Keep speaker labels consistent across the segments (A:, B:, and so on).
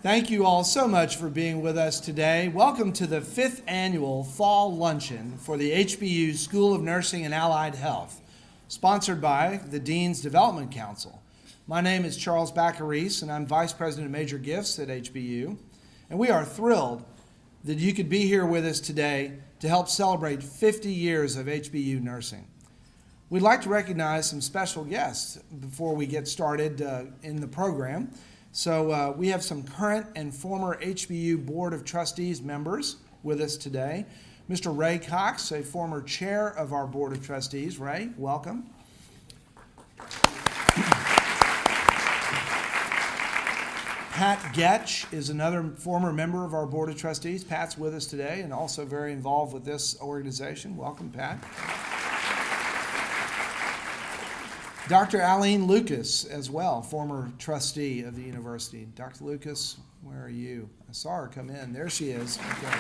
A: Thank you all so much for being with us today. Welcome to the 5th annual Fall Luncheon for the HBU School of Nursing and Allied Health, sponsored by the Dean's Development Council. My name is Charles Baccaris, and I'm Vice President of Major Gifts at HBU. And we are thrilled that you could be here with us today to help celebrate 50 years of HBU nursing. We'd like to recognize some special guests before we get started in the program. So we have some current and former HBU Board of Trustees members with us today. Mr. Ray Cox, a former chair of our Board of Trustees. Ray, welcome. Pat Getch is another former member of our Board of Trustees. Pat's with us today and also very involved with this organization. Welcome, Pat. Dr. Aline Lucas as well, former trustee of the university. Dr. Lucas, where are you? I saw her come in. There she is. Okay.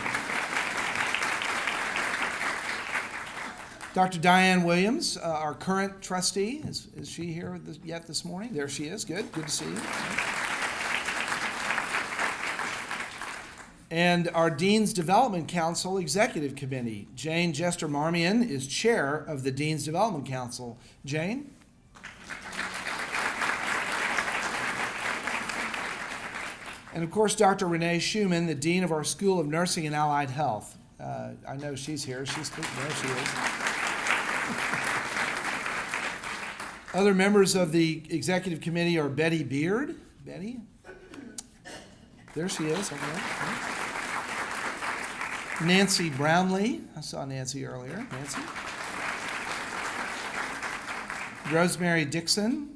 A: Dr. Diane Williams, our current trustee. Is she here yet this morning? There she is. Good to see you. And our Dean's Development Council Executive Committee. Jane Jester-Marmion is chair of the Dean's Development Council. Jane? And of course, Dr. Renee Schumann, the Dean of our School of Nursing and Allied Health. I know she's here. There she is. Other members of the Executive Committee are Betty Beard. Betty? There she is. Okay. Nancy Brownlee. I saw Nancy earlier. Nancy. Rosemary Dixon.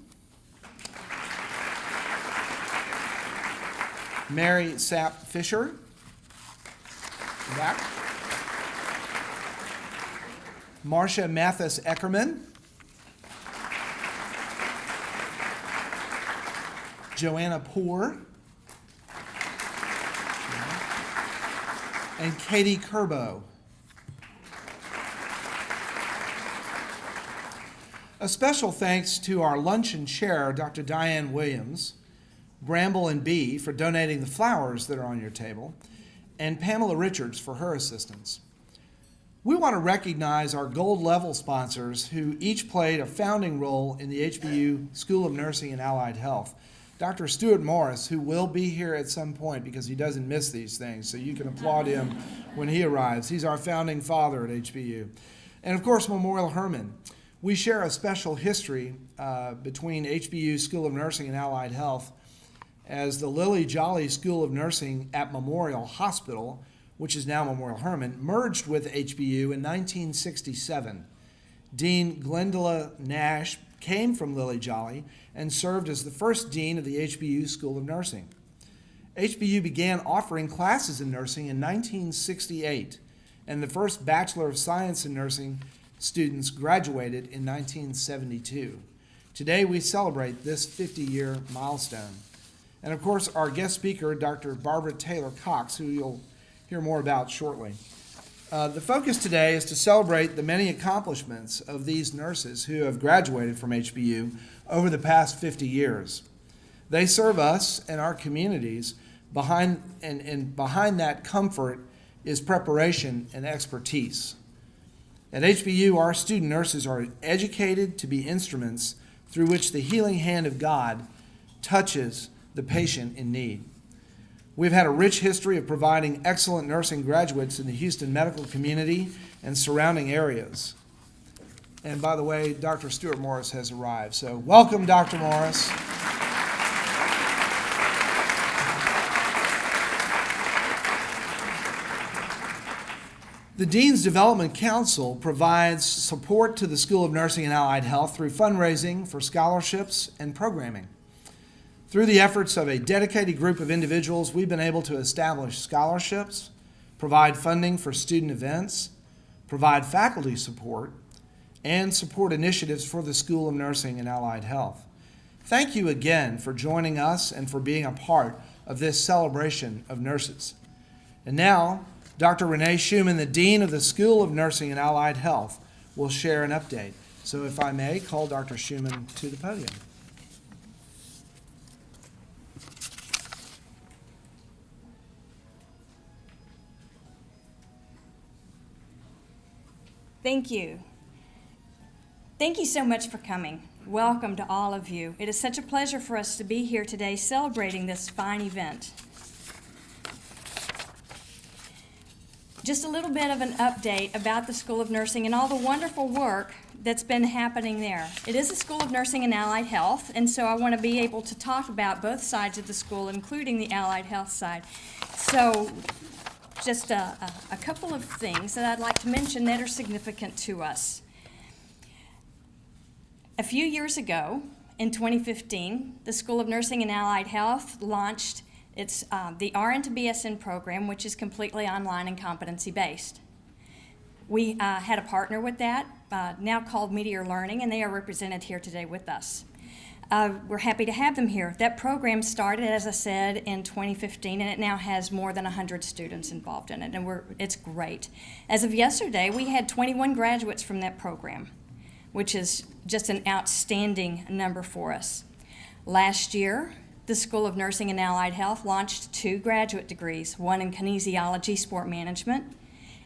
A: Mary Sapp Fisher, back. Marcia Mathis Eckerman. Joanna Poor. And Katie Kerbo. A special thanks to our luncheon chair, Dr. Diane Williams, Bramble and Bee for donating the flowers that are on your table, and Pamela Richards for her assistance. We want to recognize our gold level sponsors who each played a founding role in the HBU School of Nursing and Allied Health. Dr. Stuart Morris, who will be here at some point because he doesn't miss these things, so you can applaud him when he arrives. He's our founding father at HBU. And of course, Memorial Hermann. We share a special history between HBU School of Nursing and Allied Health as the Lilly Jolly School of Nursing at Memorial Hospital, which is now Memorial Hermann, merged with HBU in 1967. Dean Glendala Nash came from Lilly Jolly and served as the first dean of the HBU School of Nursing. HBU began offering classes in nursing in 1968, and the first Bachelor of Science in Nursing students graduated in 1972. Today we celebrate this 50-year milestone. And of course, our guest speaker, Dr. Barbara Taylor-Cox, who you'll hear more about shortly. The focus today is to celebrate the many accomplishments of these nurses who have graduated from HBU over the past 50 years. They serve us and our communities, behind that comfort is preparation and expertise. At HBU, our student nurses are educated to be instruments through which the healing hand of God touches the patient in need. We've had a rich history of providing excellent nursing graduates in the Houston medical community and surrounding areas. And by the way, Dr. Stuart Morris has arrived. So welcome, Dr. Morris. The Dean's Development Council provides support to the School of Nursing and Allied Health through fundraising for scholarships and programming. Through the efforts of a dedicated group of individuals, we've been able to establish scholarships, provide funding for student events, provide faculty support, and support initiatives for the School of Nursing and Allied Health. Thank you again for joining us and for being a part of this celebration of nurses. And now, Dr. Renee Schumann, the Dean of the School of Nursing and Allied Health, will share an update. So if I may, call Dr. Schumann to the podium.
B: Thank you. Thank you so much for coming. Welcome to all of you. It is such a pleasure for us to be here today celebrating this fine event. Just a little bit of an update about the School of Nursing and all the wonderful work that's been happening there. It is a School of Nursing and Allied Health, and so I want to be able to talk about both sides of the school, including the allied health side. So just a couple of things that I'd like to mention that are significant to us. A few years ago, in 2015, the School of Nursing and Allied Health launched the RN to BSN program, which is completely online and competency-based. We had a partner with that, now called Meteor Learning, and they are represented here today with us. We're happy to have them here. That program started, as I said, in 2015, and it now has more than 100 students involved in it, and it's great. As of yesterday, we had 21 graduates from that program, which is just an outstanding number for us. Last year, the School of Nursing and Allied Health launched 2 graduate degrees, one in kinesiology, sport management,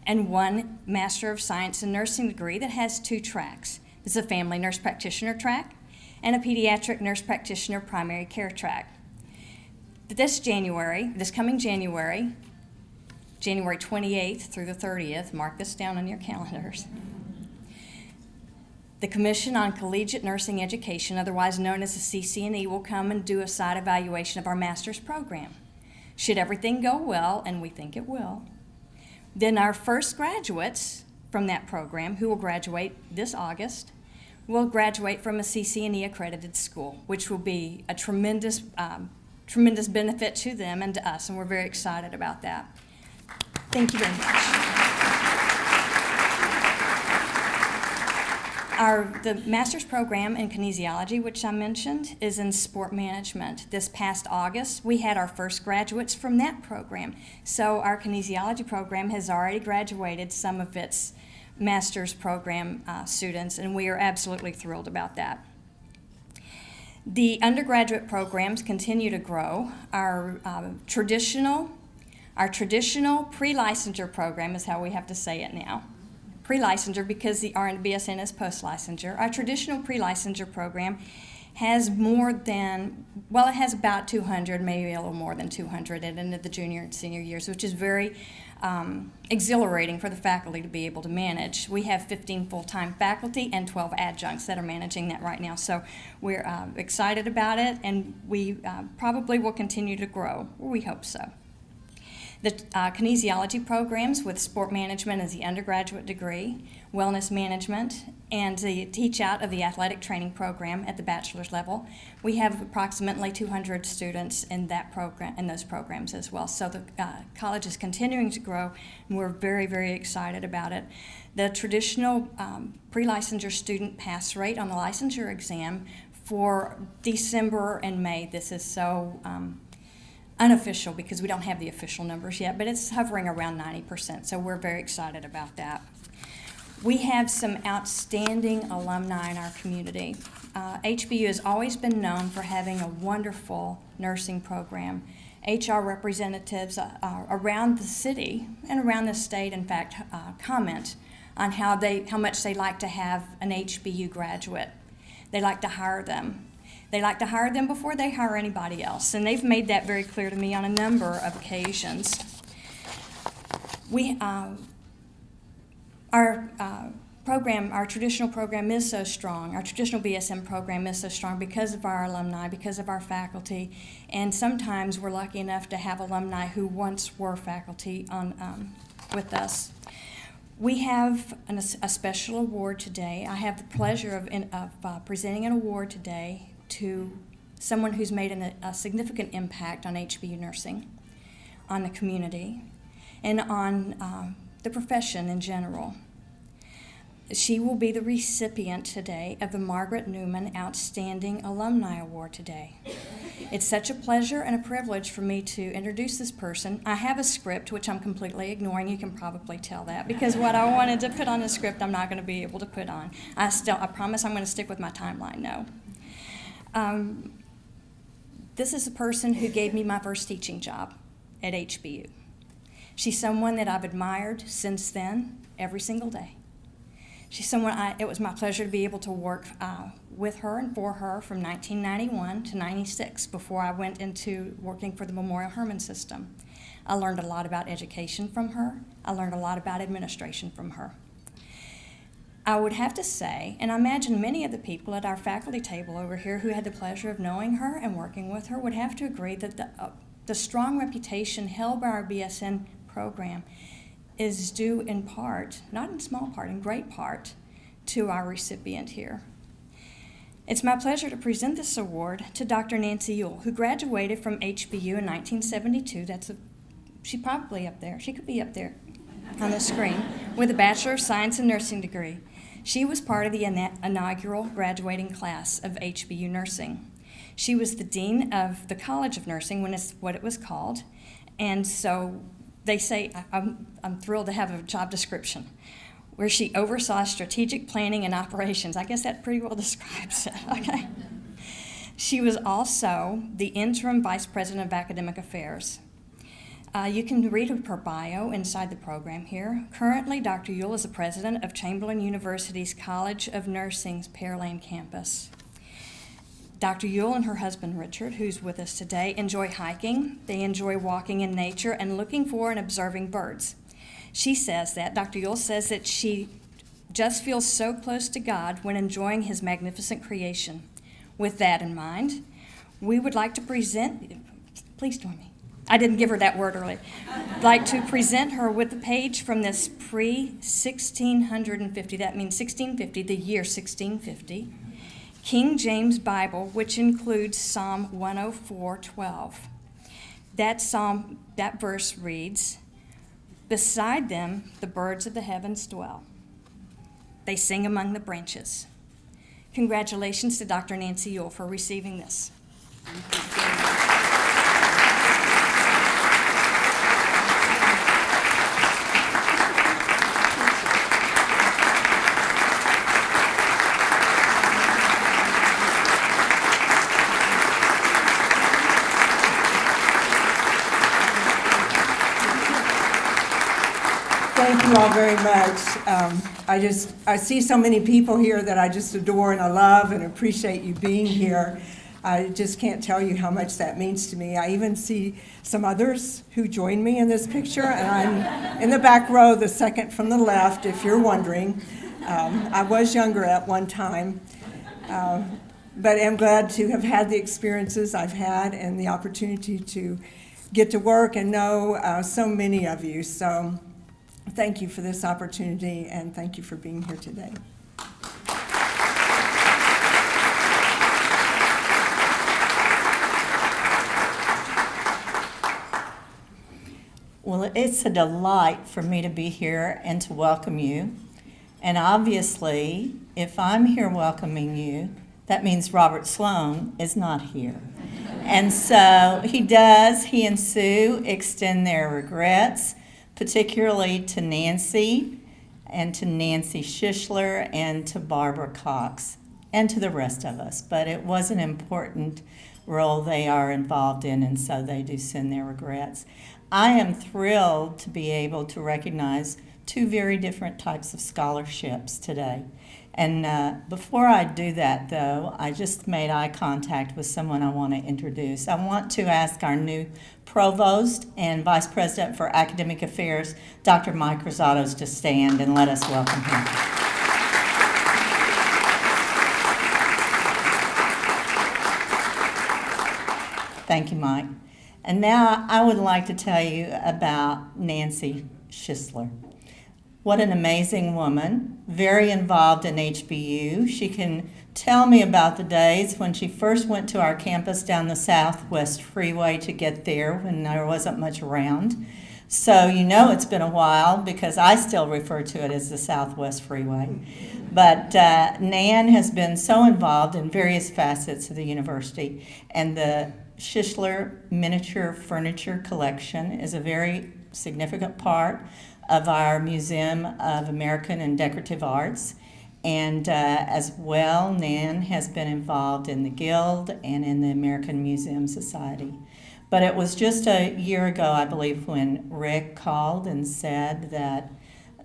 B: and one Master of Science in Nursing degree that has 2 tracks. This is a family nurse practitioner track and a pediatric nurse practitioner primary care track. This coming January 28th through the 30th, mark this down on your calendars, the Commission on Collegiate Nursing Education, otherwise known as the CCNE, will come and do a site evaluation of our master's program. Should everything go well, and we think it will, then our first graduates from that program, who will graduate this August, will graduate from a CCNE accredited school, which will be a tremendous benefit to them and to us, and we're very excited about that. Thank you very much. The master's program in kinesiology, which I mentioned, is in sport management. This past August, we had our first graduates from that program. So our kinesiology program has already graduated some of its master's program students, and we are absolutely thrilled about that. The undergraduate programs continue to grow. Our traditional pre-licensure program is how we have to say it now. Pre-licensure, because the RN to BSN is post-licensure. Our traditional pre-licensure program has it has about 200, maybe a little more than 200 at the end of the junior and senior years, which is very exhilarating for the faculty to be able to manage. We have 15 full-time faculty and 12 adjuncts that are managing that right now. So we're excited about it, and we probably will continue to grow. We hope so. The kinesiology programs with sport management as the undergraduate degree, wellness management, and the teach out of the athletic training program at the bachelor's level. We have approximately 200 students in that program, in those programs as well. So the college is continuing to grow, and we're very, very excited about it. The traditional pre-licensure student pass rate on the licensure exam for December and May, this is so unofficial because we don't have the official numbers yet, but it's hovering around 90%, so we're very excited about that. We have some outstanding alumni in our community. HBU has always been known for having a wonderful nursing program. HR representatives around the city and around the state, in fact, comment on how much they like to have an HBU graduate. They like to hire them. They like to hire them before they hire anybody else, and they've made that very clear to me on a number of occasions. Our traditional program is so strong. Our traditional BSM program is so strong because of our alumni, because of our faculty, and sometimes we're lucky enough to have alumni who once were faculty with us. We have a special award today. I have the pleasure of presenting an award today to someone who's made a significant impact on HBU nursing, on the community, and on the profession in general. She will be the recipient today of the Margaret Newman Outstanding Alumni Award today. It's such a pleasure and a privilege for me to introduce this person. I have a script, which I'm completely ignoring. You can probably tell that, because what I wanted to put on the script, I'm not going to be able to put on. I promise I'm going to stick with my timeline, no. This is a person who gave me my first teaching job at HBU. She's someone that I've admired since then, every single day. She's someone it was my pleasure to be able to work with her and for her from 1991 to 96 before I went into working for the Memorial Hermann System. I learned a lot about education from her. I learned a lot about administration from her. I would have to say, and I imagine many of the people at our faculty table over here who had the pleasure of knowing her and working with her would have to agree that the strong reputation held by our BSN program is due in part, not in small part, in great part, to our recipient here. It's my pleasure to present this award to Dr. Nancy Yuill, who graduated from HBU in 1972. She's probably up there. She could be up there on the screen with a Bachelor of Science in Nursing degree. She was part of the inaugural graduating class of HBU Nursing. She was the Dean of the College of Nursing when it's what it was called, and so they say, I'm thrilled to have a job description, where she oversaw strategic planning and operations. I guess that pretty well describes it, okay? She was also the interim vice president of academic affairs. You can read her bio inside the program here. Currently, Dr. Yuill is the president of Chamberlain University's College of Nursing's Pearland campus. Dr. Yuill and her husband, Richard, who's with us today, enjoy hiking. They enjoy walking in nature and looking for and observing birds. She says that, Dr. Yuill says that she just feels so close to God when enjoying his magnificent creation. With that in mind, we would like to present, please join me. I didn't give her that word earlier. I'd like to present her with a page from this pre-1650, that means 1650, the year 1650, King James Bible, which includes Psalm 104:12. That verse reads, "Beside them the birds of the heavens dwell. They sing among the branches." Congratulations to Dr. Nancy Yuill for receiving this.
C: Thank you all very much. I see so many people here that I just adore and I love and appreciate you being here. I just can't tell you how much that means to me. I even see some others who join me in this picture, and I'm in the back row, the second from the left, if you're wondering. I was younger at one time, but I'm glad to have had the experiences I've had and the opportunity to get to work and know so many of you. So thank you for this opportunity, and thank you for being here today.
D: Well, it's a delight for me to be here and to welcome you. And obviously, if I'm here welcoming you, that means Robert Sloan is not here. And so he and Sue extend their regrets, particularly to Nancy and to Nancy Schissler and to Barbara Cox and to the rest of us. But it was an important role they are involved in, and so they do send their regrets. I am thrilled to be able to recognize two very different types of scholarships today. And before I do that, though, I just made eye contact with someone I want to introduce. I want to ask our new Provost and Vice President for Academic Affairs, Dr. Mike Rosatos, to stand and let us welcome him. Thank you, Mike. And now I would like to tell you about Nancy Schissler. What an amazing woman, very involved in HBU. She can tell me about the days when she first went to our campus down the Southwest Freeway to get there when there wasn't much around. So you know it's been a while because I still refer to it as the Southwest Freeway. But Nan has been so involved in various facets of the university, and the Schissler Miniature Furniture Collection is a very significant part of our Museum of American and Decorative Arts. And as well, Nan has been involved in the Guild and in the American Museum Society. But it was just a year ago, I believe, when Rick called and said that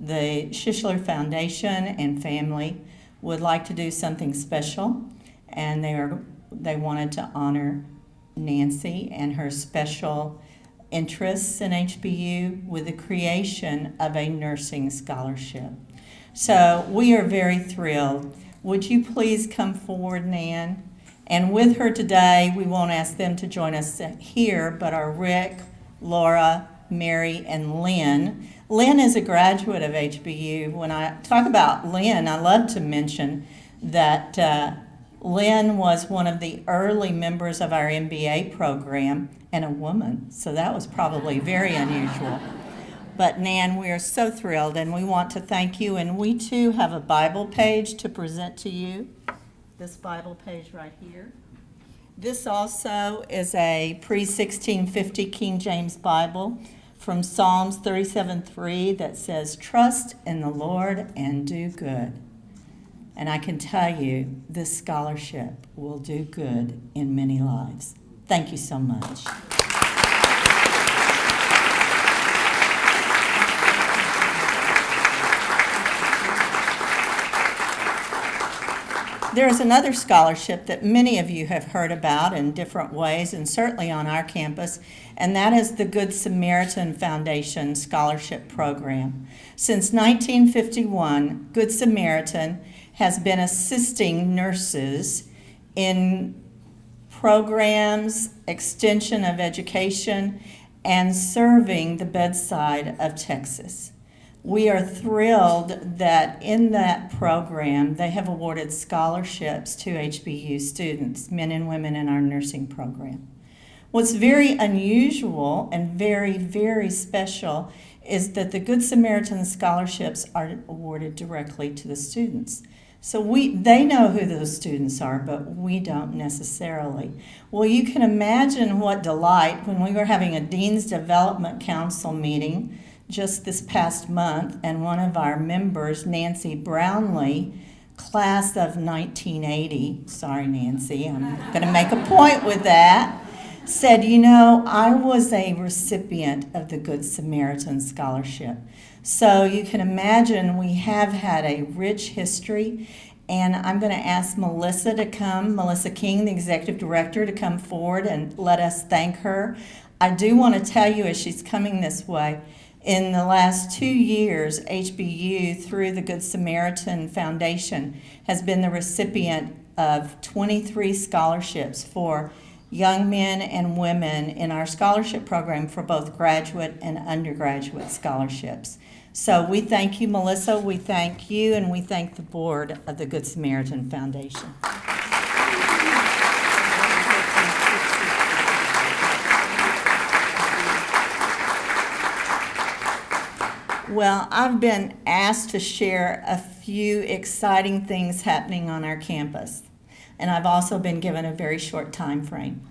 D: the Schissler Foundation and family would like to do something special, and they wanted to honor Nancy and her special interests in HBU with the creation of a nursing scholarship. So we are very thrilled. Would you please come forward, Nan? And with her today, we won't ask them to join us here, but are Rick, Laura, Mary, and Lynn. Lynn is a graduate of HBU. When I talk about Lynn, I love to mention that Lynn was one of the early members of our MBA program, and a woman, so that was probably very unusual. But Nan, we are so thrilled, and we want to thank you, and we too have a Bible page to present to you. This Bible page right here. This also is a pre-1650 King James Bible from Psalms 37:3 that says, "Trust in the Lord and do good." And I can tell you, this scholarship will do good in many lives. Thank you so much. There is another scholarship that many of you have heard about in different ways, and certainly on our campus, and that is the Good Samaritan Foundation Scholarship Program. Since 1951, Good Samaritan has been assisting nurses in programs, extension of education, and serving the bedside of Texas. We are thrilled that in that program, they have awarded scholarships to HBU students, men and women in our nursing program. What's very unusual and very, very special is that the Good Samaritan scholarships are awarded directly to the students. So they know who those students are, but we don't necessarily. Well, you can imagine what delight when we were having a Dean's Development Council meeting just this past month, and one of our members, Nancy Brownlee, class of 1980, sorry Nancy, I'm going to make a point with that, said, you know, I was a recipient of the Good Samaritan Scholarship. So you can imagine we have had a rich history, and I'm going to ask Melissa King, the Executive Director, to come forward and let us thank her. I do want to tell you as she's coming this way, in the last 2 years, HBU, through the Good Samaritan Foundation, has been the recipient of 23 scholarships for young men and women in our scholarship program for both graduate and undergraduate scholarships. So we thank you, Melissa, we thank you, and we thank the board of the Good Samaritan Foundation. Well, I've been asked to share a few exciting things happening on our campus, and I've also been given a very short time frame.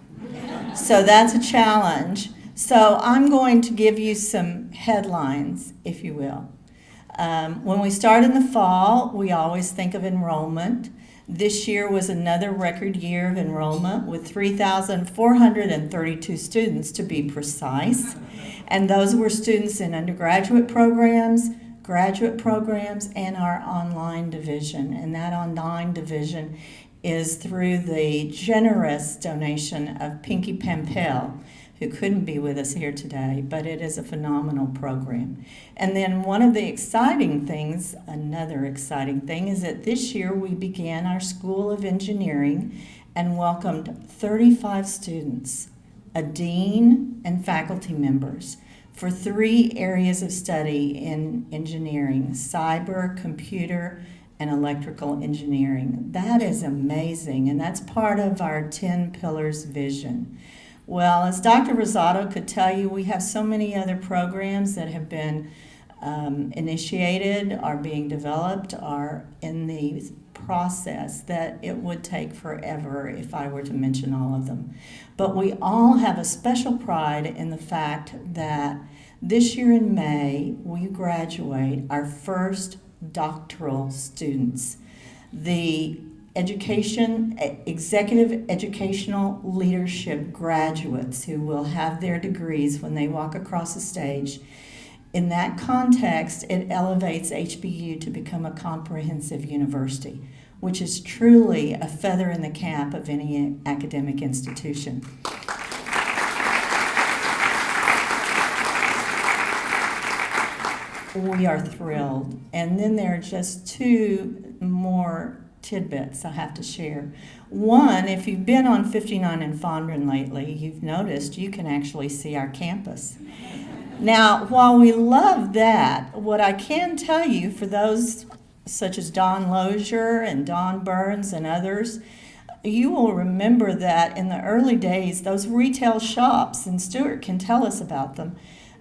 D: So that's a challenge. So I'm going to give you some headlines, if you will. When we start in the fall, we always think of enrollment. This year was another record year of enrollment with 3,432 students to be precise. And those were students in undergraduate programs, graduate programs, and our online division. And that online division is through the generous donation of Pinky Pampel, who couldn't be with us here today, but it is a phenomenal program. And then one of the exciting things, another exciting thing, is that this year we began our School of Engineering and welcomed 35 students, a dean, and faculty members for 3 areas of study in engineering: cyber, computer, and electrical engineering. That is amazing, and that's part of our 10 Pillars vision. Well, as Dr. Rosado could tell you, we have so many other programs that have been initiated, are being developed, are in the process that it would take forever if I were to mention all of them. But we all have a special pride in the fact that this year in May, we graduate our first doctoral students. The executive educational leadership graduates who will have their degrees when they walk across the stage In that context, it elevates HBU to become a comprehensive university, which is truly a feather in the cap of any academic institution. We are thrilled. And then there are just two more tidbits I have to share. One, if you've been on 59 in Fondren lately, you've noticed you can actually see our campus. Now, while we love that, what I can tell you for those such as Don Lozier and Don Burns and others, you will remember that in the early days, those retail shops, and Stuart can tell us about them,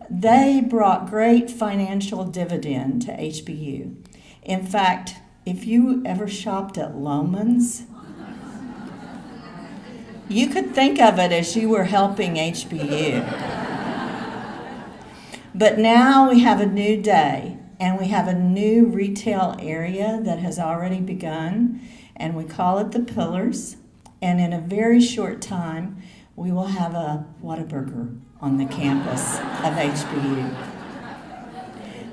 D: they brought great financial dividend to HBU. In fact, if you ever shopped at Loman's, you could think of it as you were helping HBU. But now we have a new day, and we have a new retail area that has already begun, and we call it the Pillars. And in a very short time, we will have a Whataburger on the campus of HBU.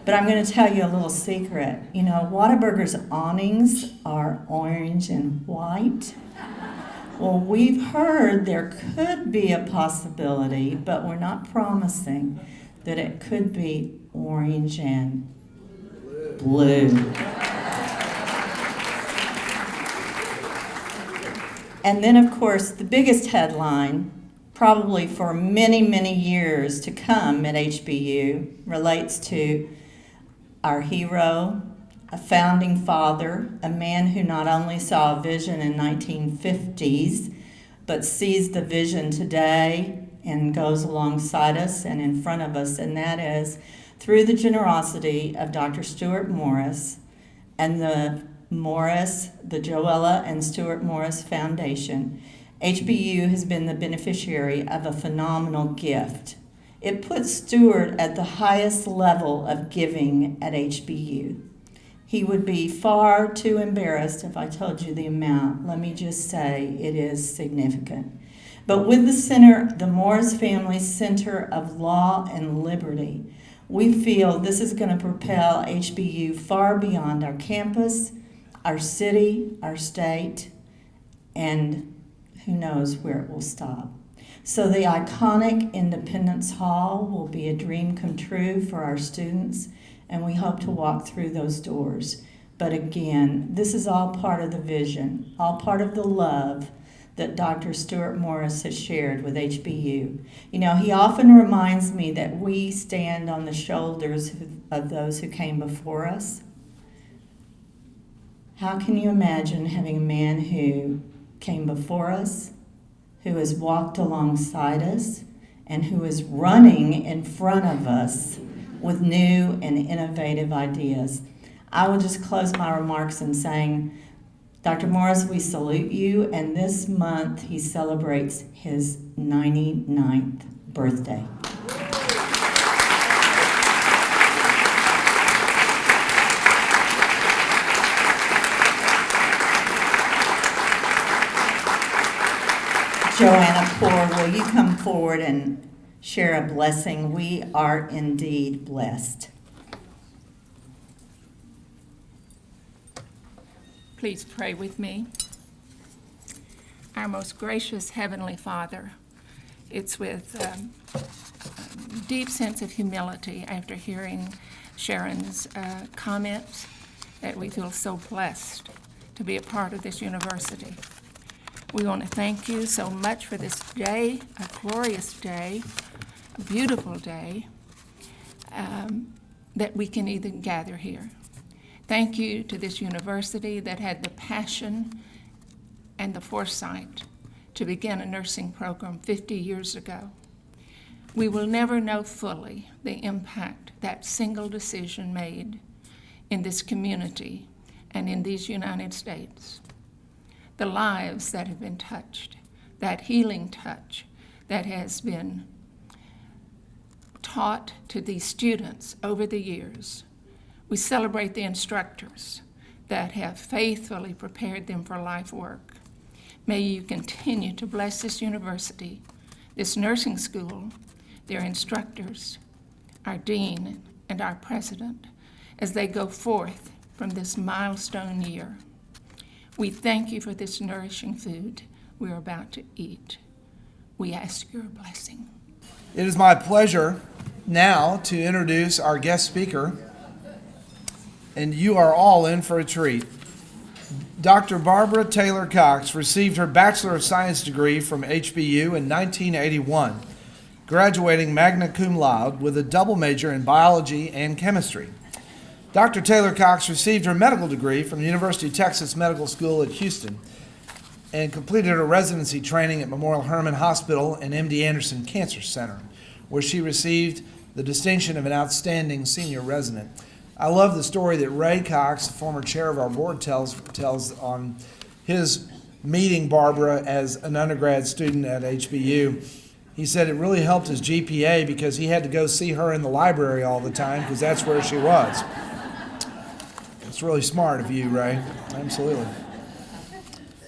D: But I'm going to tell you a little secret. You know, Whataburger's awnings are orange and white. Well, we've heard there could be a possibility, but we're not promising, that it could be orange and blue. And then, of course, the biggest headline, probably for many, many years to come at HBU, relates to our hero, a founding father, a man who not only saw a vision in 1950s, but sees the vision today and goes alongside us and in front of us, and that is through the generosity of Dr. Stuart Morris and the Joella and Stuart Morris Foundation. HBU has been the beneficiary of a phenomenal gift. It puts Stuart at the highest level of giving at HBU. He would be far too embarrassed if I told you the amount. Let me just say it is significant. But with the center, the Morris Family Center of Law and Liberty, we feel this is going to propel HBU far beyond our campus, our city, our state, and who knows where it will stop. So the iconic Independence Hall will be a dream come true for our students, and we hope to walk through those doors. But again, this is all part of the vision, all part of the love that Dr. Stuart Morris has shared with HBU. You know, he often reminds me that we stand on the shoulders of those who came before us. How can you imagine having a man who came before us, who has walked alongside us, and who is running in front of us with new and innovative ideas? I will just close my remarks in saying, Dr. Morris, we salute you, and this month he celebrates his 99th birthday. Joanna Poor, will you come forward and share a blessing? We are indeed blessed.
E: Please pray with me. Our most gracious Heavenly Father, it's with a deep sense of humility after hearing Sharon's comments that we feel so blessed to be a part of this university. We want to thank you so much for this day, a glorious day, a beautiful day, that we can even gather here. Thank you to this university that had the passion and the foresight to begin a nursing program 50 years ago. We will never know fully the impact that single decision made in this community and in these United States. The lives that have been touched, that healing touch that has been taught to these students over the years. We celebrate the instructors that have faithfully prepared them for life work. May you continue to bless this university, this nursing school, their instructors, our dean, and our president as they go forth from this milestone year. We thank you for this nourishing food we are about to eat. We ask your blessing.
A: It is my pleasure now to introduce our guest speaker, and you are all in for a treat. Dr. Barbara Taylor-Cox received her Bachelor of Science degree from HBU in 1981, graduating magna cum laude with a double major in biology and chemistry. Dr. Taylor-Cox received her medical degree from the University of Texas Medical School at Houston and completed her residency training at Memorial Hermann Hospital and MD Anderson Cancer Center, where she received the distinction of an outstanding senior resident. I love the story that Ray Cox, the former chair of our board, tells on his meeting Barbara as an undergrad student at HBU. He said it really helped his GPA because he had to go see her in the library all the time because that's where she was. It's really smart of you, Ray. Absolutely.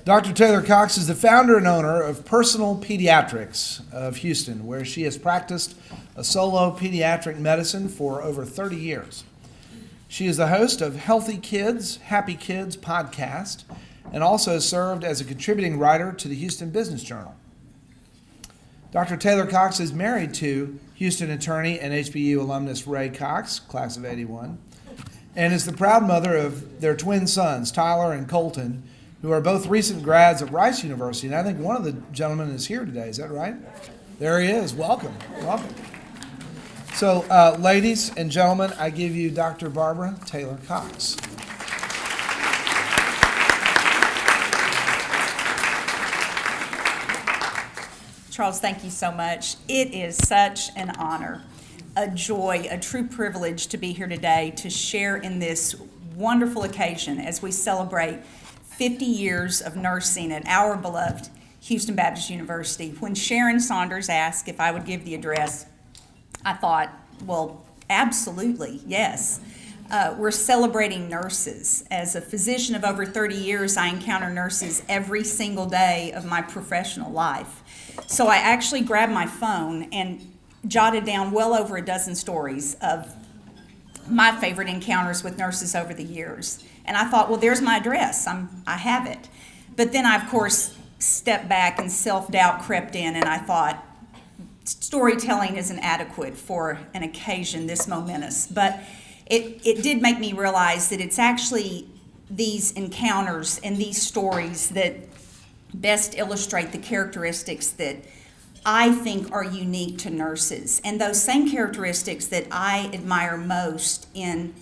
A: Dr. Taylor-Cox is the founder and owner of Personal Pediatrics of Houston, where she has practiced a solo pediatric medicine for over 30 years. She is the host of Healthy Kids, Happy Kids podcast, and also served as a contributing writer to the Houston Business Journal. Dr. Taylor-Cox is married to Houston attorney and HBU alumnus Ray Cox, class of '81, and is the proud mother of their twin sons, Tyler and Colton, who are both recent grads at Rice University. And I think one of the gentlemen is here today. Is that right? There he is. Welcome. Welcome. So, ladies and gentlemen, I give you Dr. Barbara Taylor-Cox.
F: Charles, thank you so much. It is such an honor, a joy, a true privilege to be here today to share in this wonderful occasion as we celebrate 50 years of nursing at our beloved Houston Baptist University. When Sharon Saunders asked if I would give the address, I thought, well, absolutely, yes. We're celebrating nurses. As a physician of over 30 years, I encounter nurses every single day of my professional life. So I actually grabbed my phone and jotted down well over a dozen stories of my favorite encounters with nurses over the years. And I thought, well, there's my address. I have it. But then I, of course, stepped back and self-doubt crept in, and I thought, storytelling isn't adequate for an occasion this momentous. But it did make me realize that it's actually these encounters and these stories that best illustrate the characteristics that I think are unique to nurses, and those same characteristics that I admire most in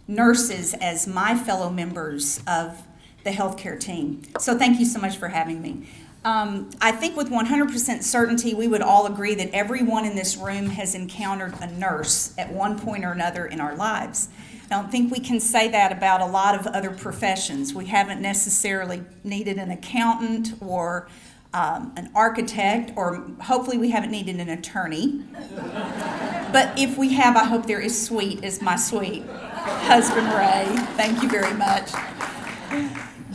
F: nurses as my fellow members of the healthcare team. So thank you so much for having me. I think with 100% certainty we would all agree that everyone in this room has encountered a nurse at one point or another in our lives. I don't think we can say that about a lot of other professions. We haven't necessarily needed an accountant or an architect, or hopefully we haven't needed an attorney. But if we have, I hope they're as sweet as my sweet husband, Ray. Thank you very much.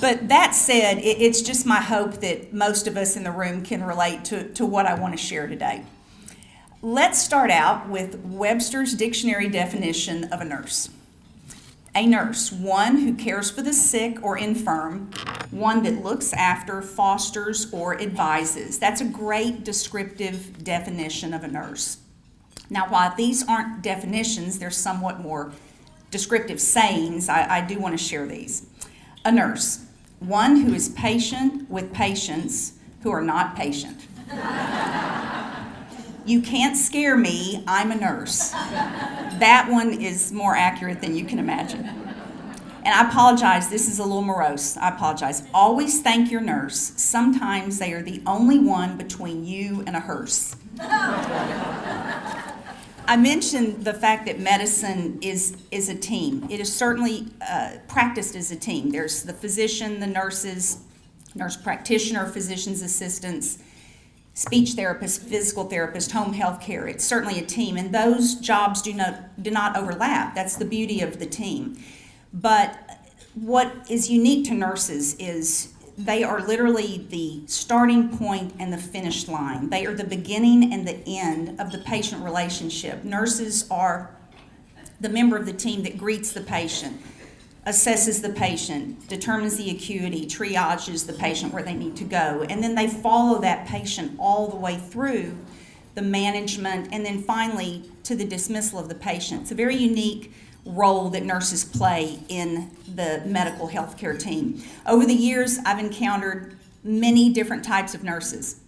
F: But that said, it's just my hope that most of us in the room can relate to what I want to share today. Let's start out with Webster's dictionary definition of a nurse. A nurse, one who cares for the sick or infirm, one that looks after, fosters, or advises. That's a great descriptive definition of a nurse. Now, while these aren't definitions, they're somewhat more descriptive sayings. I do want to share these. A nurse, one who is patient with patients who are not patient. You can't scare me, I'm a nurse. That one is more accurate than you can imagine. And I apologize, this is a little morose. I apologize. Always thank your nurse. Sometimes they are the only one between you and a hearse. I mentioned the fact that medicine is a team. It is certainly practiced as a team. There's the physician, the nurses, nurse practitioner, physician's assistants, speech therapist, physical therapist, home health care. It's certainly a team, and those jobs do not overlap. That's the beauty of the team. But what is unique to nurses is they are literally the starting point and the finish line. They are the beginning and the end of the patient relationship. Nurses are the member of the team that greets the patient, assesses the patient, determines the acuity, triages the patient where they need to go, and then they follow that patient all the way through the management and then finally to the dismissal of the patient. It's a very unique role that nurses play in the medical healthcare team. Over the years, I've encountered many different types of nurses.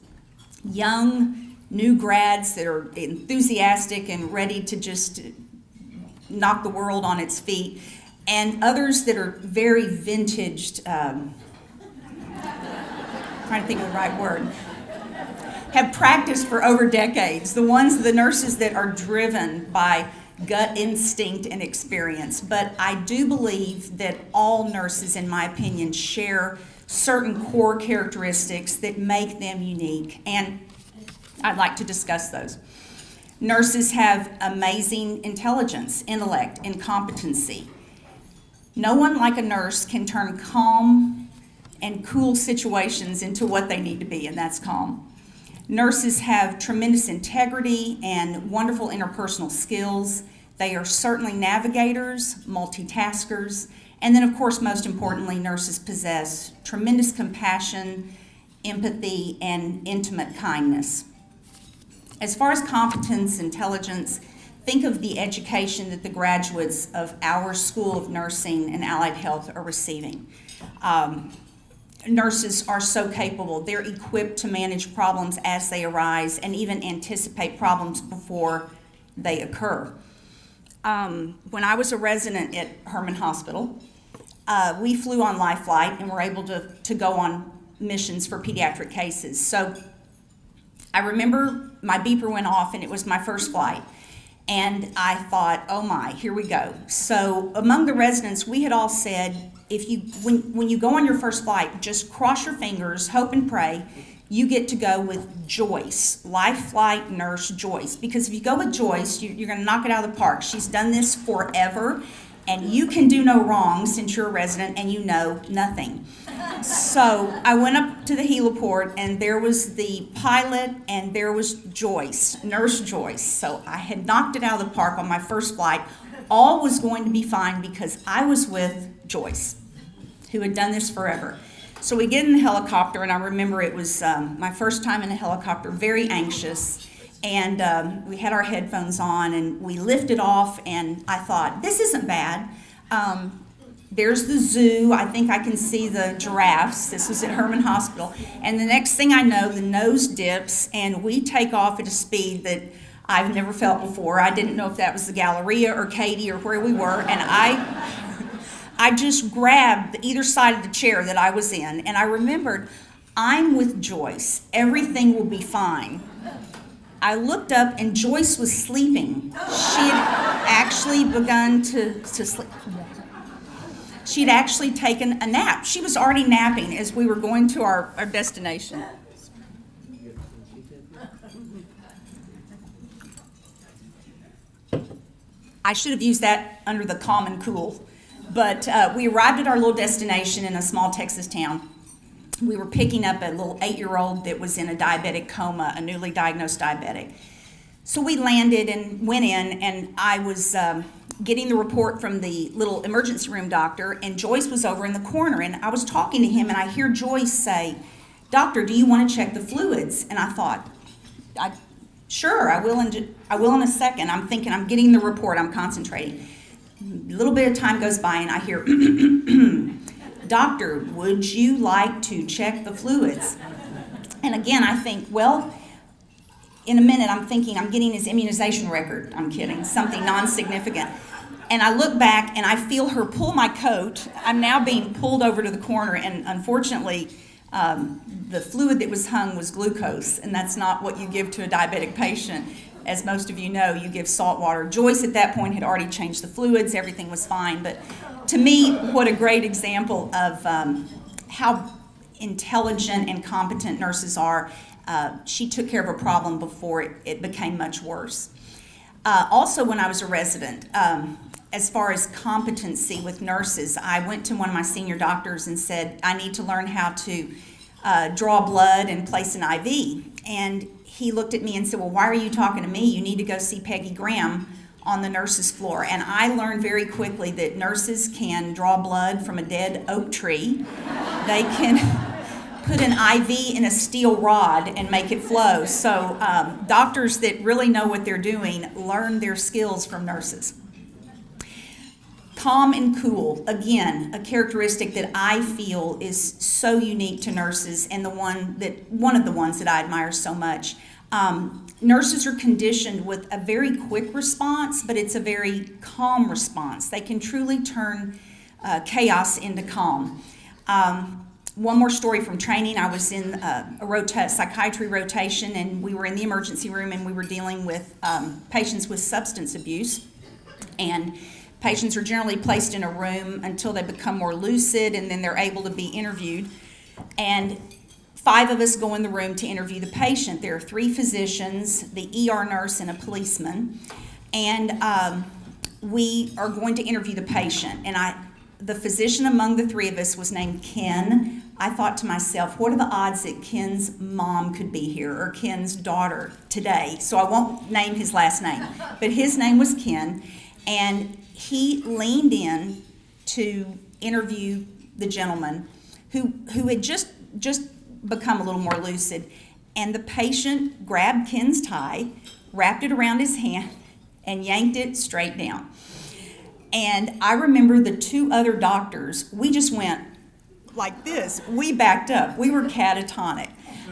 F: Young, new grads that are enthusiastic and ready to just knock the world on its feet, and others that are very vintaged, trying to think of the right word, have practiced for over decades. The nurses that are driven by gut instinct and experience. But I do believe that all nurses, in my opinion, share certain core characteristics that make them unique, and I'd like to discuss those. Nurses have amazing intelligence, intellect, and competency. No one like a nurse can turn calm and cool situations into what they need to be, and that's calm. Nurses have tremendous integrity and wonderful interpersonal skills. They are certainly navigators, multitaskers, and then, of course, most importantly, nurses possess tremendous compassion, empathy, and intimate kindness. As far as competence, intelligence, think of the education that the graduates of our School of Nursing and Allied Health are receiving. Nurses are so capable. They're equipped to manage problems as they arise and even anticipate problems before they occur. When I was a resident at Herman Hospital, we flew on Life Flight and were able to go on missions for pediatric cases. So I remember my beeper went off and it was my first flight. And I thought, oh my, here we go. So among the residents, we had all said, when you go on your first flight, just cross your fingers, hope and pray, you get to go with Joyce, Life Flight Nurse Joyce. Because if you go with Joyce, you're going to knock it out of the park. She's done this forever, and you can do no wrong since you're a resident and you know nothing. So I went up to the heliport, and there was the pilot, and there was Joyce, Nurse Joyce. So I had knocked it out of the park on my first flight. All was going to be fine because I was with Joyce, who had done this forever. So we get in the helicopter, and I remember it was my first time in a helicopter, very anxious. And we had our headphones on, and we lifted off, and I thought, this isn't bad. There's the zoo. I think I can see the giraffes. This was at Herman Hospital. And the next thing I know, the nose dips, and we take off at a speed that I've never felt before. I didn't know if that was the Galleria or Katy or where we were, and I just grabbed either side of the chair that I was in, and I remembered, I'm with Joyce. Everything will be fine. I looked up, and Joyce was sleeping. She had actually begun to sleep. She'd actually taken a nap. She was already napping as we were going to our destination. I should have used that under the calm and cool. But we arrived at our little destination in a small Texas town. We were picking up a little 8-year-old that was in a diabetic coma, a newly diagnosed diabetic. So we landed and went in, and I was getting the report from the little emergency room doctor, and Joyce was over in the corner, and I was talking to him, and I hear Joyce say, "Doctor, do you want to check the fluids?" And I thought, sure, I will in a second. I'm thinking, I'm getting the report, I'm concentrating. A little bit of time goes by, and I hear, "Doctor, would you like to check the fluids?" And again, I think, well, in a minute, I'm thinking I'm getting his immunization record. I'm kidding, something non-significant. And I look back, and I feel her pull my coat. I'm now being pulled over to the corner, and unfortunately, the fluid that was hung was glucose, and that's not what you give to a diabetic patient. As most of you know, you give salt water. Joyce at that point had already changed the fluids. Everything was fine. But to me, what a great example of how intelligent and competent nurses are. She took care of a problem before it became much worse. Also, when I was a resident, as far as competency with nurses, I went to one of my senior doctors and said, I need to learn how to draw blood and place an IV. And he looked at me and said, well, why are you talking to me? You need to go see Peggy Graham on the nurses' floor. And I learned very quickly that nurses can draw blood from a dead oak tree. They can put an IV in a steel rod and make it flow. So doctors that really know what they're doing learn their skills from nurses. Calm and cool, again, a characteristic that I feel is so unique to nurses, and one of the ones that I admire so much. Nurses are conditioned with a very quick response, but it's a very calm response. They can truly turn chaos into calm. One more story from training. I was in a psychiatry rotation, and we were in the emergency room, and we were dealing with patients with substance abuse. And patients are generally placed in a room until they become more lucid, and then they're able to be interviewed. And 5 of us go in the room to interview the patient. There are 3 physicians, the ER nurse, and a policeman. And we are going to interview the patient. And the physician among the 3 of us was named Ken. I thought to myself, what are the odds that Ken's mom could be here, or Ken's daughter today? So I won't name his last name. But his name was Ken. And he leaned in to interview the gentleman who had just become a little more lucid. And the patient grabbed Ken's tie, wrapped it around his hand, and yanked it straight down. And I remember the 2 other doctors, we just went like this. We backed up. We were catatonic.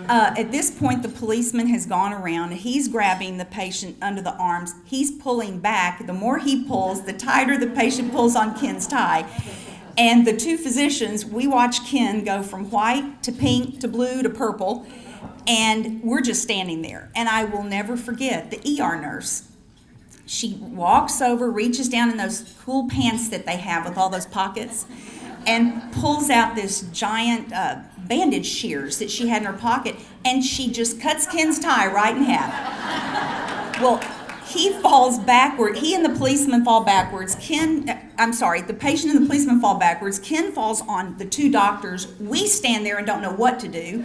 F: At this point, the policeman has gone around. He's grabbing the patient under the arms. He's pulling back. The more he pulls, the tighter the patient pulls on Ken's tie. And the 2 physicians, we watch Ken go from white to pink to blue to purple, and we're just standing there. And I will never forget the ER nurse. She walks over, reaches down in those cool pants that they have with all those pockets, and pulls out this giant bandage shears that she had in her pocket, and she just cuts Ken's tie right in half. Well, he falls backward. He and the policeman fall backwards. The patient and the policeman fall backwards. Ken falls on the 2 doctors. We stand there and don't know what to do.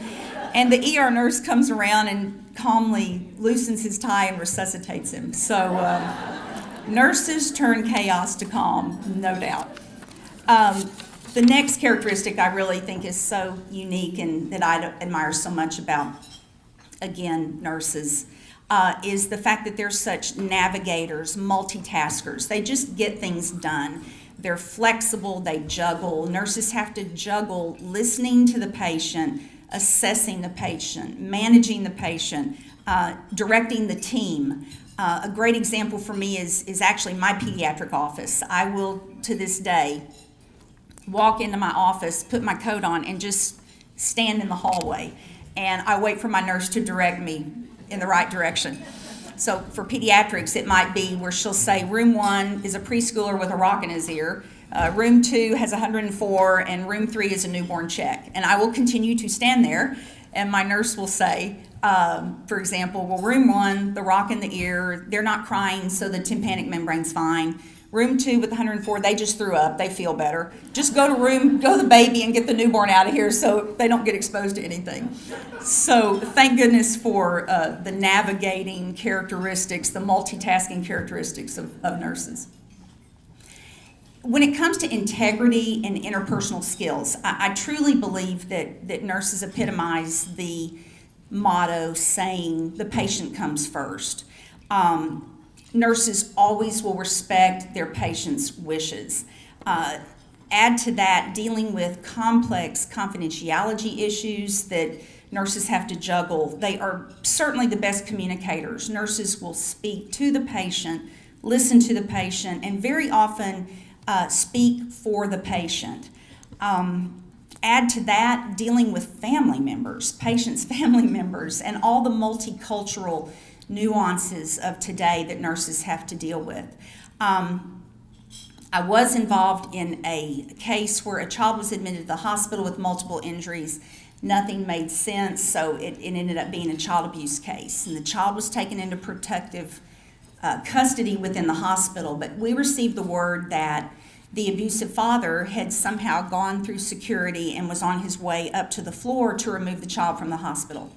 F: And the ER nurse comes around and calmly loosens his tie and resuscitates him. So nurses turn chaos to calm, no doubt. The next characteristic I really think is so unique and that I admire so much about, again, nurses, is the fact that they're such navigators, multitaskers. They just get things done. They're flexible, they juggle. Nurses have to juggle listening to the patient, assessing the patient, managing the patient, directing the team. A great example for me is actually my pediatric office. I will, to this day, walk into my office, put my coat on, and just stand in the hallway. And I wait for my nurse to direct me in the right direction. So for pediatrics, it might be where she'll say, room 1 is a preschooler with a rock in his ear, room 2 has 104, and room 3 is a newborn check. And I will continue to stand there, and my nurse will say, for example, well, room 1, the rock in the ear, they're not crying, so the tympanic membrane's fine. Room 2 with 104, they just threw up, they feel better. Just go to the baby and get the newborn out of here so they don't get exposed to anything. So thank goodness for the navigating characteristics, the multitasking characteristics of nurses. When it comes to integrity and interpersonal skills, I truly believe that nurses epitomize the motto saying the patient comes first. Nurses always will respect their patient's wishes. Add to that dealing with complex confidentiality issues that nurses have to juggle. They are certainly the best communicators. Nurses will speak to the patient, listen to the patient, and very often speak for the patient. Add to that dealing with family members, patients' family members, and all the multicultural nuances of today that nurses have to deal with. I was involved in a case where a child was admitted to the hospital with multiple injuries. Nothing made sense, so it ended up being a child abuse case. And the child was taken into protective custody within the hospital, but we received the word that the abusive father had somehow gone through security and was on his way up to the floor to remove the child from the hospital.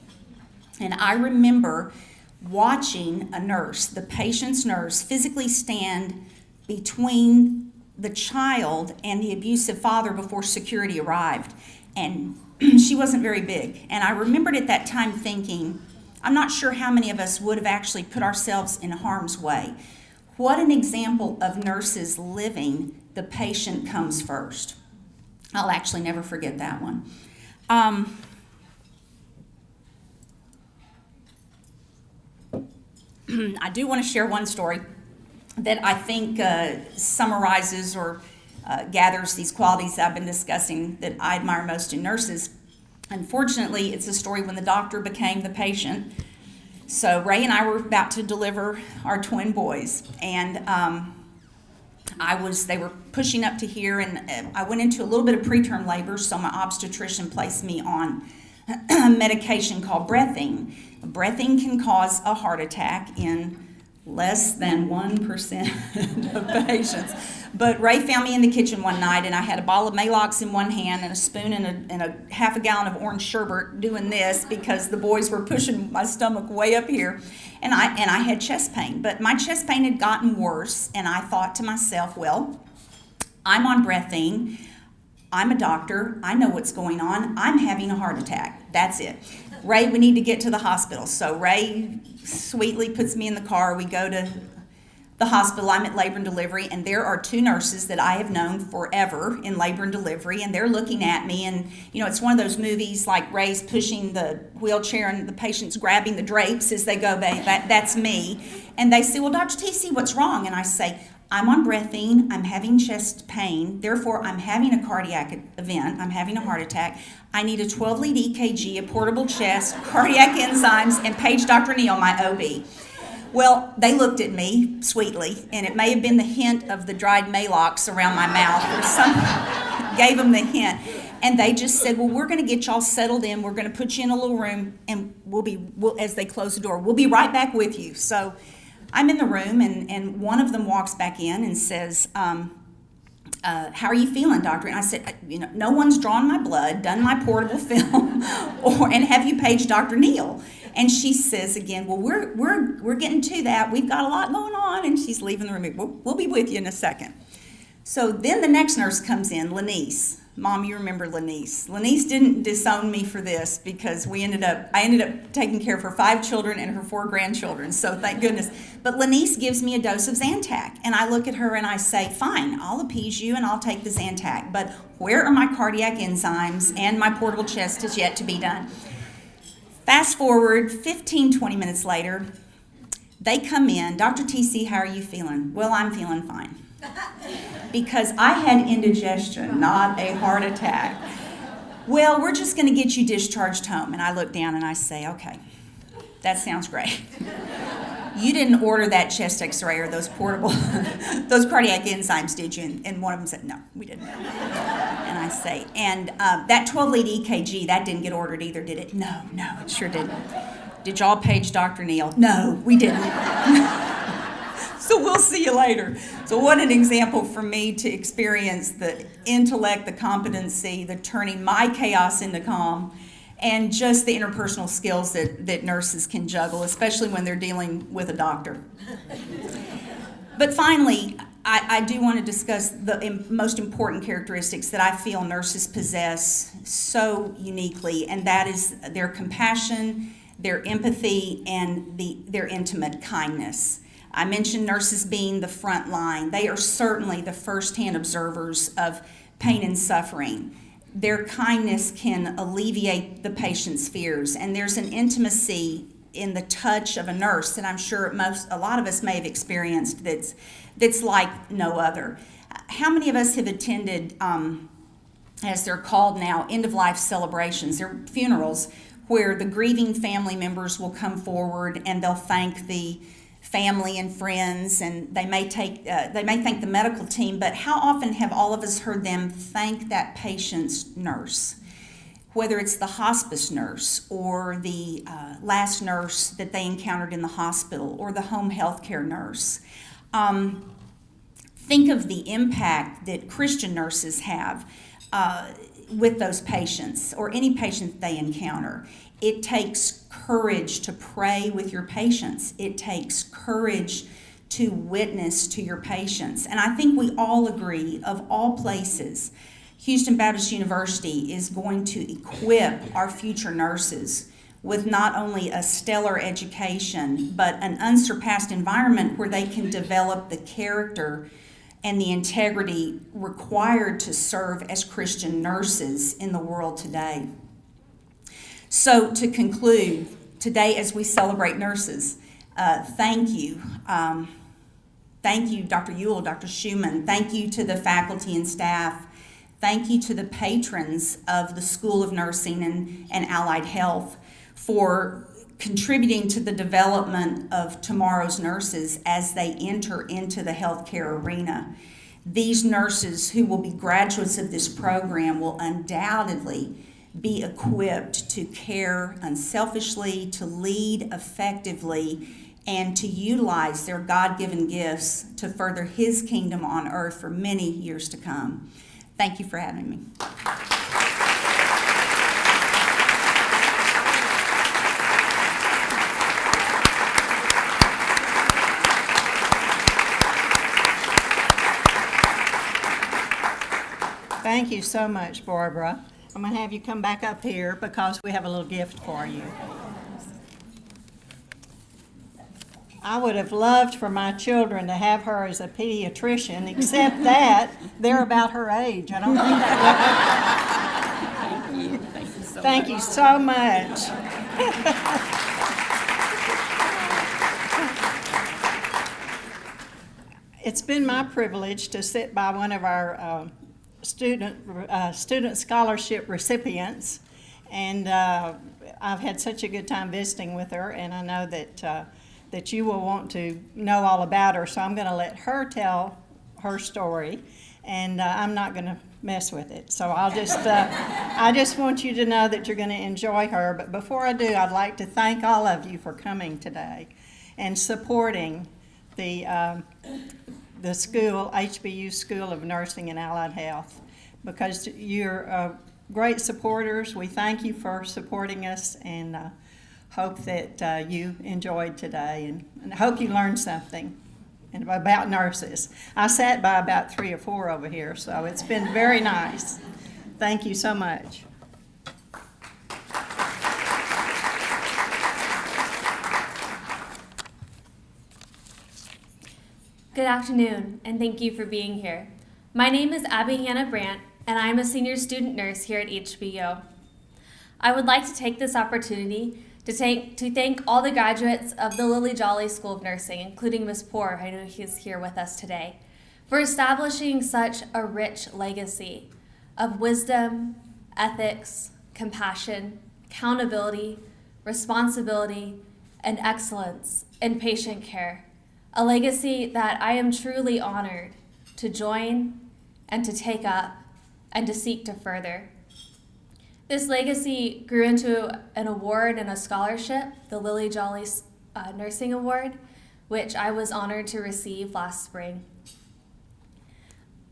F: And I remember watching a nurse, the patient's nurse, physically stand between the child and the abusive father before security arrived. And she wasn't very big. And I remembered at that time thinking, I'm not sure how many of us would have actually put ourselves in harm's way. What an example of nurses living, the patient comes first. I'll actually never forget that one. I do want to share one story that I think summarizes or gathers these qualities I've been discussing that I admire most in nurses. Unfortunately, it's a story when the doctor became the patient. So Ray and I were about to deliver our twin boys, and they were pushing up to here, and I went into a little bit of preterm labor, so my obstetrician placed me on a medication called breathing. Breathing can cause a heart attack in less than 1% of patients. But Ray found me in the kitchen one night, and I had a bottle of Maalox in one hand and a spoon and a half a gallon of orange sherbet doing this because the boys were pushing my stomach way up here. And I had chest pain. But my chest pain had gotten worse, and I thought to myself, well, I'm on breathing. I'm a doctor. I know what's going on. I'm having a heart attack. That's it. Ray, we need to get to the hospital. So Ray sweetly puts me in the car. We go to the hospital. I'm at labor and delivery, and there are two nurses that I have known forever in labor and delivery, and they're looking at me, and it's one of those movies like Ray's pushing the wheelchair and the patient's grabbing the drapes as they go, that's me. And they say, well, Dr. TC, what's wrong? And I say, I'm on breathing, I'm having chest pain, therefore I'm having a cardiac event, I'm having a heart attack. I need a 12-lead EKG, a portable chest, cardiac enzymes, and page Dr. Neal, my OB. Well, they looked at me sweetly, and it may have been the hint of the dried Maalox around my mouth or something, gave them the hint. And they just said, well, we're going to get y'all settled in, we're going to put you in a little room, and as they close the door, we'll be right back with you. So I'm in the room, and one of them walks back in and says, how are you feeling, doctor? And I said, no one's drawn my blood, done my portable film, and have you paged Dr. Neal? And she says again, well, we're getting to that. We've got a lot going on, and she's leaving the room. We'll be with you in a second. So then the next nurse comes in, Lanice. Mom, you remember Lanice. Lanice didn't disown me for this because I ended up taking care of her 5 children and her 4 grandchildren, so thank goodness. But Lanice gives me a dose of Zantac, and I look at her and I say, fine, I'll appease you and I'll take the Zantac, but where are my cardiac enzymes and my portable chest is yet to be done. Fast forward 15, 20 minutes later, they come in, Dr. TC, how are you feeling? Well, I'm feeling fine. Because I had indigestion, not a heart attack. Well, we're just going to get you discharged home. And I look down and I say, okay, that sounds great. You didn't order that chest x-ray or those portable, those cardiac enzymes, did you? And one of them said, no, we didn't. And I say, and that 12-lead EKG, that didn't get ordered either, did it? No, it sure didn't. Did y'all page Dr. Neal? No, we didn't. So we'll see you later. So what an example for me to experience the intellect, the competency, the turning my chaos into calm, and just the interpersonal skills that nurses can juggle, especially when they're dealing with a doctor. But finally, I do want to discuss the most important characteristics that I feel nurses possess so uniquely, and that is their compassion, their empathy, and their intimate kindness. I mentioned nurses being the front line. They are certainly the first-hand observers of pain and suffering. Their kindness can alleviate the patient's fears, and there's an intimacy in the touch of a nurse that I'm sure a lot of us may have experienced that's like no other. How many of us have attended, as they're called now, end-of-life celebrations? They're funerals where the grieving family members will come forward and they'll thank the family and friends, and they may thank the medical team, but how often have all of us heard them thank that patient's nurse? Whether it's the hospice nurse or the last nurse that they encountered in the hospital or the home health care nurse. Think of the impact that Christian nurses have. with those patients or any patient they encounter. It takes courage to pray with your patients. It takes courage to witness to your patients. And I think we all agree, of all places, Houston Baptist University is going to equip our future nurses with not only a stellar education, but an unsurpassed environment where they can develop the character and the integrity required to serve as Christian nurses in the world today. So to conclude, today as we celebrate nurses, thank you. Thank you, Dr. Yuill, Dr. Schumann. Thank you to the faculty and staff. Thank you to the patrons of the School of Nursing and Allied Health for contributing to the development of tomorrow's nurses as they enter into the healthcare arena. These nurses who will be graduates of this program will undoubtedly be equipped to care unselfishly, to lead effectively, and to utilize their God-given gifts to further His kingdom on earth for many years to come. Thank you for having me.
D: Thank you so much, Barbara. I'm going to have you come back up here because we have a little gift for you. I would have loved for my children to have her as a pediatrician, except that they're about her age. I don't think that would. Thank you so much. It's been my privilege to sit by one of our student scholarship recipients, and I've had such a good time visiting with her, and I know that you will want to know all about her, so I'm going to let her tell her story, and I'm not going to mess with it. So I just want you to know that you're going to enjoy her. But before I do, I'd like to thank all of you for coming today and supporting the school, HBU School of Nursing and Allied Health, because you're great supporters. We thank you for supporting us, and hope that you enjoyed today, and hope you learned something about nurses. I sat by about 3 or 4 over here, so it's been very nice. Thank you so much.
G: Good afternoon, and thank you for being here. My name is Abby Hannah Brandt, and I am a senior student nurse here at HBU. I would like to take this opportunity to thank all the graduates of the Lily Jolly School of Nursing, including Ms. Poor, I know he's here with us today, for establishing such a rich legacy of wisdom, ethics, compassion, accountability, responsibility, and excellence in patient care. A legacy that I am truly honored to join and to take up and to seek to further. This legacy grew into an award and a scholarship, the Lily Jolly Nursing Award, which I was honored to receive last spring.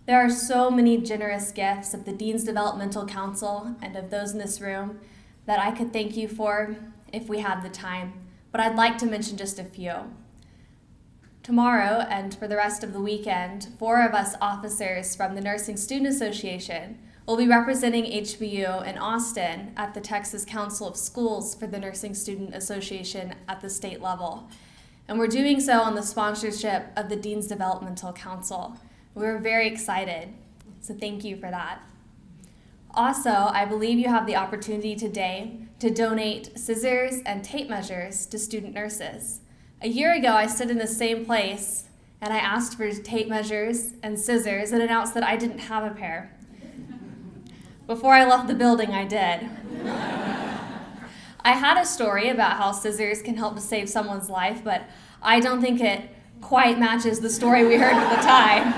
G: There are so many generous gifts of the Dean's Developmental Council and of those in this room that I could thank you for if we had the time, but I'd like to mention just a few. Tomorrow, and for the rest of the weekend, 4 of us officers from the Nursing Student Association will be representing HBU in Austin at the Texas Council of Schools for the Nursing Student Association at the state level. And we're doing so on the sponsorship of the Dean's Developmental Council. We're very excited, so thank you for that. Also, I believe you have the opportunity today to donate scissors and tape measures to student nurses. A year ago, I stood in the same place and I asked for tape measures and scissors and announced that I didn't have a pair. Before I left the building, I did. I had a story about how scissors can help to save someone's life, but I don't think it quite matches the story we heard at the time.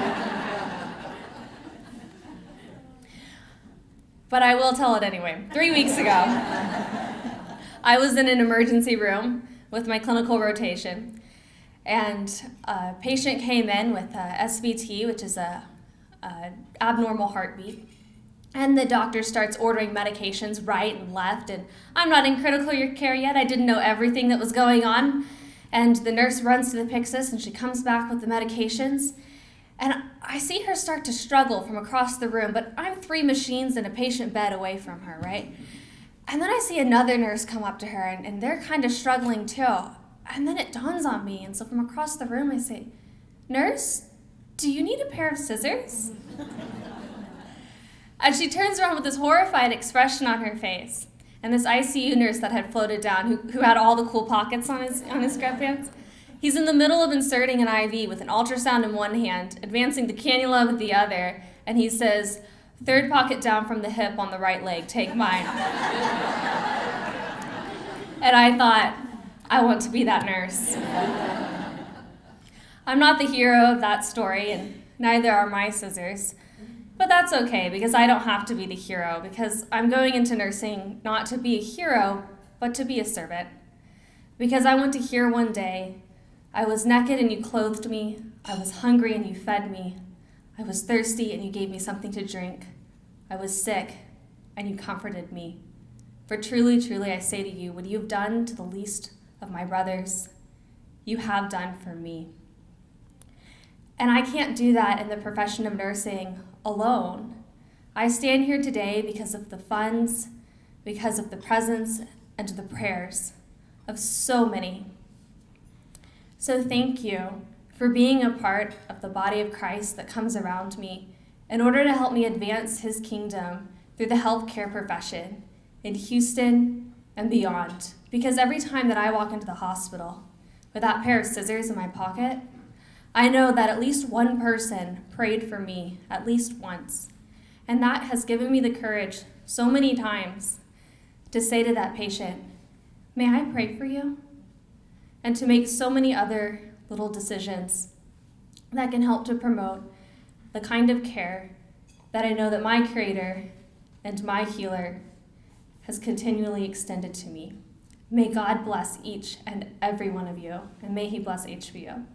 G: But I will tell it anyway. 3 weeks ago, I was in an emergency room with my clinical rotation, and a patient came in with a SVT, which is a abnormal heartbeat. And the doctor starts ordering medications right and left, and I'm not in critical care yet. I didn't know everything that was going on. And the nurse runs to the Pyxis, and she comes back with the medications. And I see her start to struggle from across the room, but I'm 3 machines and a patient bed away from her, right? And then I see another nurse come up to her, and they're kind of struggling too. And then it dawns on me, and so from across the room I say, "Nurse, do you need a pair of scissors?" And she turns around with this horrified expression on her face. And this ICU nurse that had floated down, who had all the cool pockets on his scrub pants, he's in the middle of inserting an IV with an ultrasound in one hand, advancing the cannula with the other, and he says, "Third pocket down from the hip on the right leg, take mine." And I thought, I want to be that nurse. I'm not the hero of that story, and neither are my scissors. But that's okay, because I don't have to be the hero, because I'm going into nursing not to be a hero, but to be a servant. Because I want to hear one day, "I was naked and you clothed me. I was hungry and you fed me. I was thirsty and you gave me something to drink. I was sick and you comforted me. For truly, truly, I say to you, what you have done to the least of my brothers, you have done for me." And I can't do that in the profession of nursing alone. I stand here today because of the funds, because of the presence, and the prayers of so many. So thank you for being a part of the body of Christ that comes around me in order to help me advance his kingdom through the healthcare profession in Houston and beyond. Because every time that I walk into the hospital with that pair of scissors in my pocket, I know that at least one person prayed for me at least once. And that has given me the courage so many times to say to that patient, "May I pray for you?" And to make so many other little decisions that can help to promote the kind of care that I know that my Creator and my Healer has continually extended to me. May God bless each and every one of you, and may he bless HBU.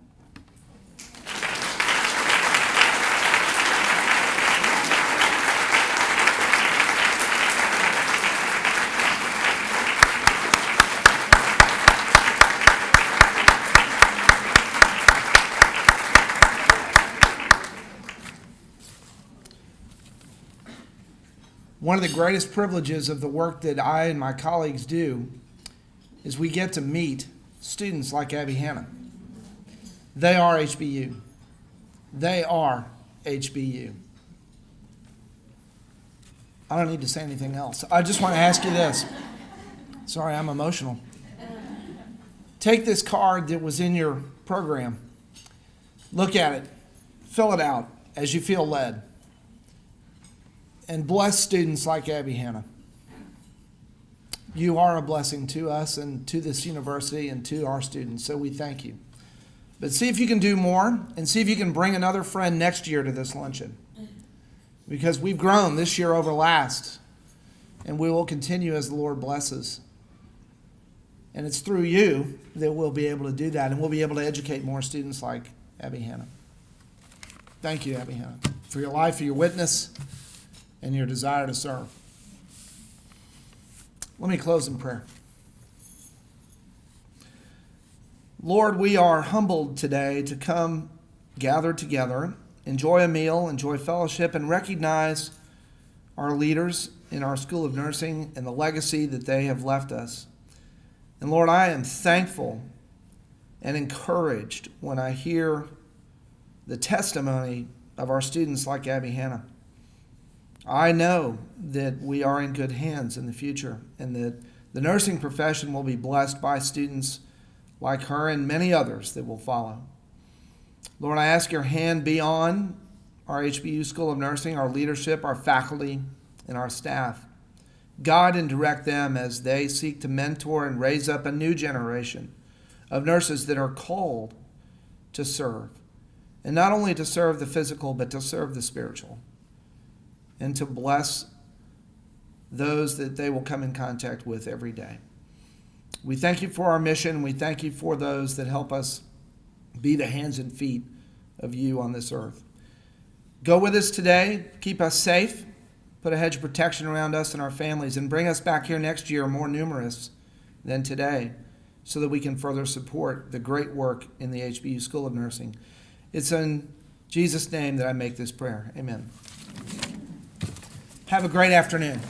A: One of the greatest privileges of the work that I and my colleagues do is we get to meet students like Abby Hannah. They are HBU. They are HBU. I don't need to say anything else. I just want to ask you this. Sorry, I'm emotional. Take this card that was in your program. Look at it. Fill it out as you feel led. And bless students like Abby Hannah. You are a blessing to us and to this university and to our students, so we thank you. But see if you can do more, and see if you can bring another friend next year to this luncheon. Because we've grown this year over last, and we will continue as the Lord blesses. And it's through you that we'll be able to do that, and we'll be able to educate more students like Abby Hannah. Thank you, Abby Hannah, for your life, for your witness, and your desire to serve. Let me close in prayer. Lord, we are humbled today to come gather together, enjoy a meal, enjoy fellowship, and recognize our leaders in our School of Nursing and the legacy that they have left us. And Lord, I am thankful and encouraged when I hear the testimony of our students like Abby Hannah. I know that we are in good hands in the future, and that the nursing profession will be blessed by students like her and many others that will follow. Lord, I ask your hand be on our HBU School of Nursing, our leadership, our faculty, and our staff. Guide and direct them as they seek to mentor and raise up a new generation of nurses that are called to serve. And not only to serve the physical, but to serve the spiritual. And to bless those that they will come in contact with every day. We thank you for our mission. We thank you for those that help us be the hands and feet of you on this earth. Go with us today. Keep us safe. put a hedge of protection around us and our families, and bring us back here next year more numerous than today, so that we can further support the great work in the HBU School of Nursing. It's in Jesus' name that I make this prayer. Amen. Have a great afternoon.